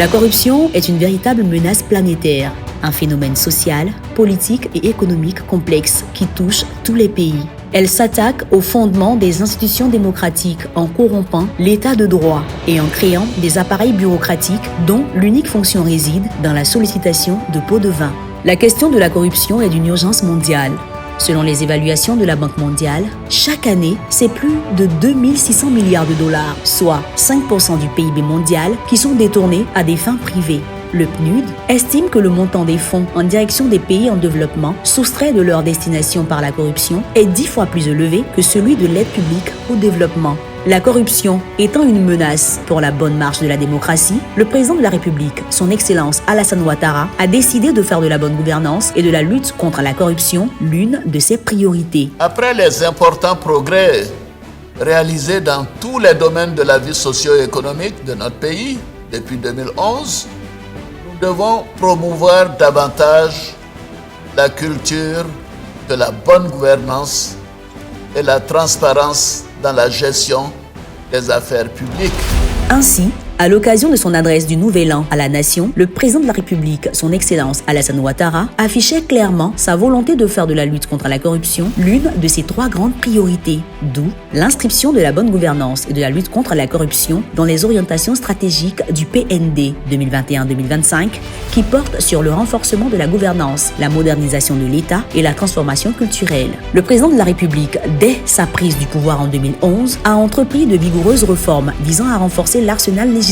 La corruption est une véritable menace planétaire, un phénomène social, politique et économique complexe qui touche tous les pays. Elle s'attaque au fondement des institutions démocratiques en corrompant l'état de droit et en créant des appareils bureaucratiques dont l'unique fonction réside dans la sollicitation de pots de vin. La question de la corruption est d'une urgence mondiale. Selon les évaluations de la Banque mondiale, chaque année, c'est plus de 2600 milliards de dollars, soit 5% du PIB mondial, qui sont détournés à des fins privées. Le PNUD estime que le montant des fonds en direction des pays en développement soustraits de leur destination par la corruption est 10 fois plus élevé que celui de l'aide publique au développement. La corruption étant une menace pour la bonne marche de la démocratie, le président de la République, son Excellence Alassane Ouattara, a décidé de faire de la bonne gouvernance et de la lutte contre la corruption l'une de ses priorités. Après les importants progrès réalisés dans tous les domaines de la vie socio-économique de notre pays depuis 2011, nous devons promouvoir davantage la culture de la bonne gouvernance et la transparence dans la gestion des affaires publiques. Ainsi, à l'occasion de son adresse du Nouvel An à la Nation, le président de la République, son Excellence Alassane Ouattara, affichait clairement sa volonté de faire de la lutte contre la corruption l'une de ses 3 grandes priorités, d'où l'inscription de la bonne gouvernance et de la lutte contre la corruption dans les orientations stratégiques du PND 2021-2025 qui portent sur le renforcement de la gouvernance, la modernisation de l'État et la transformation culturelle. Le président de la République, dès sa prise du pouvoir en 2011, a entrepris de vigoureuses réformes visant à renforcer l'arsenal législatif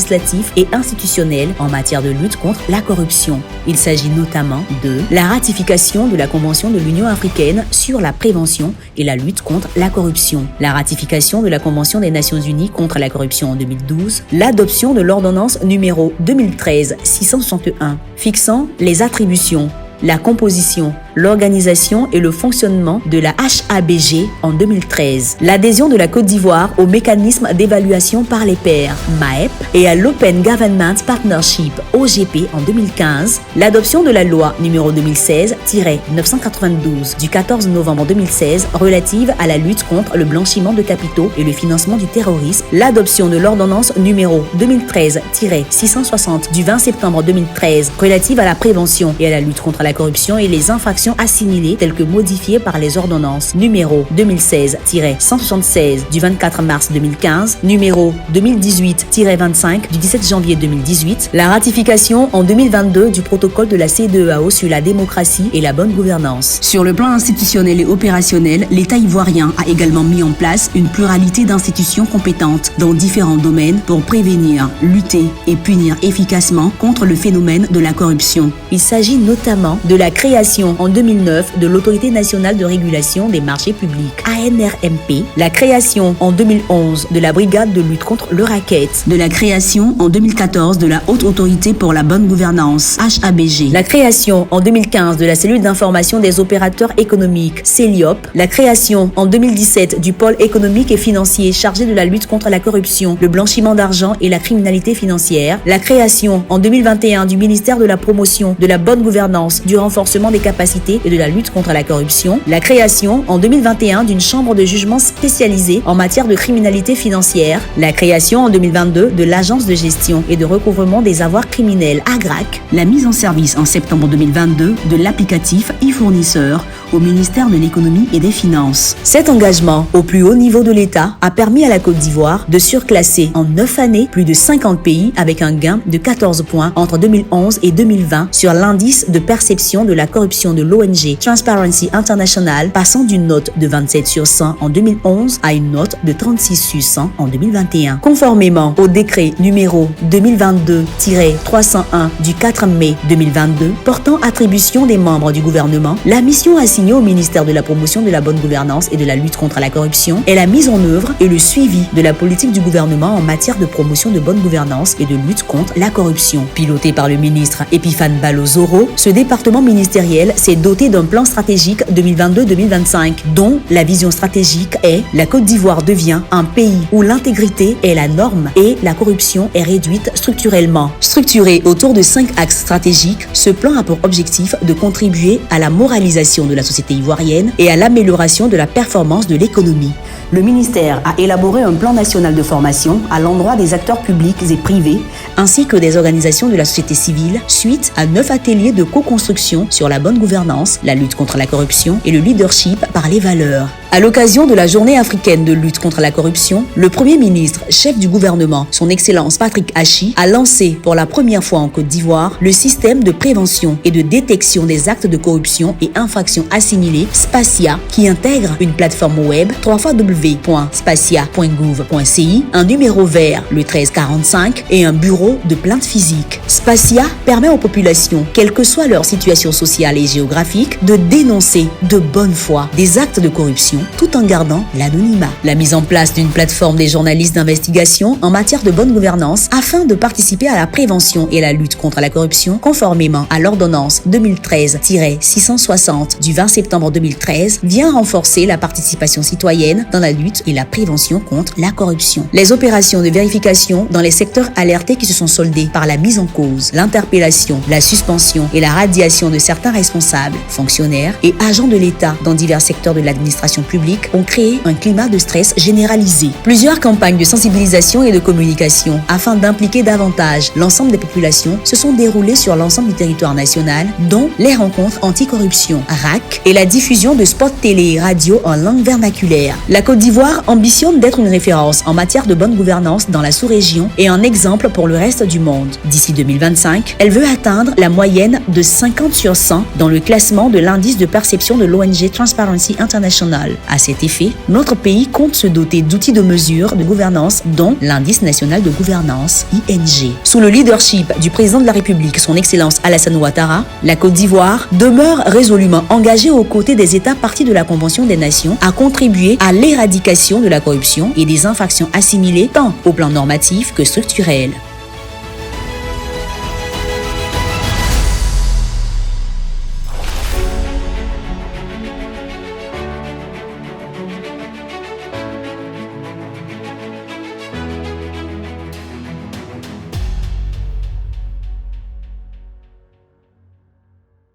et institutionnel en matière de lutte contre la corruption. Il s'agit notamment de la ratification de la Convention de l'Union africaine sur la prévention et la lutte contre la corruption, la ratification de la Convention des Nations Unies contre la corruption en 2012, l'adoption de l'ordonnance numéro 2013-661 fixant les attributions, la composition, l'organisation et le fonctionnement de la HABG en 2013, l'adhésion de la Côte d'Ivoire au mécanisme d'évaluation par les pairs, MAEP, et à l'Open Government Partnership, OGP, en 2015, l'adoption de la loi numéro 2016-992 du 14 novembre 2016 relative à la lutte contre le blanchiment de capitaux et le financement du terrorisme, l'adoption de l'ordonnance numéro 2013-660 du 20 septembre 2013 relative à la prévention et à la lutte contre la corruption et les infractions assimilées telles que modifiées par les ordonnances numéro 2016-176 du 24 mars 2015, numéro 2018-25 du 17 janvier 2018, la ratification en 2022 du protocole de la CEDEAO sur la démocratie et la bonne gouvernance. Sur le plan institutionnel et opérationnel, l'État ivoirien a également mis en place une pluralité d'institutions compétentes dans différents domaines pour prévenir, lutter et punir efficacement contre le phénomène de la corruption. Il s'agit notamment de la création en 2009 de l'Autorité nationale de régulation des marchés publics, ANRMP, la création en 2011 de la Brigade de lutte contre le racket, de la création en 2014 de la Haute Autorité pour la bonne gouvernance, HABG, la création en 2015 de la Cellule d'information des opérateurs économiques, CELIOP, la création en 2017 du pôle économique et financier chargé de la lutte contre la corruption, le blanchiment d'argent et la criminalité financière, la création en 2021 du ministère de la promotion de la bonne gouvernance, du renforcement des capacités et de la lutte contre la corruption, la création en 2021 d'une chambre de jugement spécialisée en matière de criminalité financière, la création en 2022 de l'Agence de gestion et de recouvrement des avoirs criminels, AGRAC, la mise en service en septembre 2022 de l'applicatif e-fournisseur au ministère de l'économie et des finances. Cet engagement au plus haut niveau de l'État a permis à la Côte d'Ivoire de surclasser en 9 années plus de 50 pays avec un gain de 14 points entre 2011 et 2020 sur l'indice de perception de la corruption de l'ONG Transparency International, passant d'une note de 27 sur 100 en 2011 à une note de 36 sur 100 en 2021. Conformément au décret numéro 2022-301 du 4 mai 2022 portant attribution des membres du gouvernement, la mission assignée au ministère de la promotion de la bonne gouvernance et de la lutte contre la corruption est la mise en œuvre et le suivi de la politique du gouvernement en matière de promotion de bonne gouvernance et de lutte contre la corruption. Piloté par le ministre Epiphane Balo-Zoro, ce département ministériel s'est doté d'un plan stratégique 2022-2025 dont la vision stratégique est « La Côte d'Ivoire devient un pays où l'intégrité est la norme et la corruption est réduite structurellement ». Structuré autour de 5 axes stratégiques, ce plan a pour objectif de contribuer à la moralisation de la société ivoirienne et à l'amélioration de la performance de l'économie. Le ministère a élaboré un plan national de formation à l'endroit des acteurs publics et privés, ainsi que des organisations de la société civile, suite à 9 ateliers de co-construction sur la bonne gouvernance, la lutte contre la corruption et le leadership par les valeurs. À l'occasion de la Journée africaine de lutte contre la corruption, le Premier ministre, chef du gouvernement, son Excellence Patrick Hachi, a lancé pour la première fois en Côte d'Ivoire le système de prévention et de détection des actes de corruption et infractions assimilées Spacia, qui intègre une plateforme web www.spacia.gouv.ci, un numéro vert le 1345 et un bureau de plainte physique. Spacia permet aux populations, quelle que soit leur situation sociale et géographique, de dénoncer de bonne foi des actes de corruption tout en gardant l'anonymat. La mise en place d'une plateforme des journalistes d'investigation en matière de bonne gouvernance afin de participer à la prévention et la lutte contre la corruption conformément à l'ordonnance 2013-660 du 20 septembre 2013 vient renforcer la participation citoyenne dans la lutte et la prévention contre la corruption. Les opérations de vérification dans les secteurs alertés qui se sont soldées par la mise en cause, l'interpellation, la suspension et la radiation de certains responsables, fonctionnaires et agents de l'État dans divers secteurs de l'administration publique ont créé un climat de stress généralisé. Plusieurs campagnes de sensibilisation et de communication afin d'impliquer davantage l'ensemble des populations se sont déroulées sur l'ensemble du territoire national, dont les rencontres anticorruption, RAC, et la diffusion de spots télé et radio en langue vernaculaire. La Côte d'Ivoire ambitionne d'être une référence en matière de bonne gouvernance dans la sous-région et un exemple pour le reste du monde. D'ici 2025, elle veut atteindre la moyenne de 50 sur 100 dans le classement de l'indice de perception de l'ONG Transparency International. À cet effet, notre pays compte se doter d'outils de mesure de gouvernance dont l'indice national de gouvernance, ING. Sous le leadership du président de la République, son Excellence Alassane Ouattara, la Côte d'Ivoire demeure résolument engagée aux côtés des États parties de la Convention des Nations à contribuer à l'éradication de la corruption et des infractions assimilées tant au plan normatif que structurel.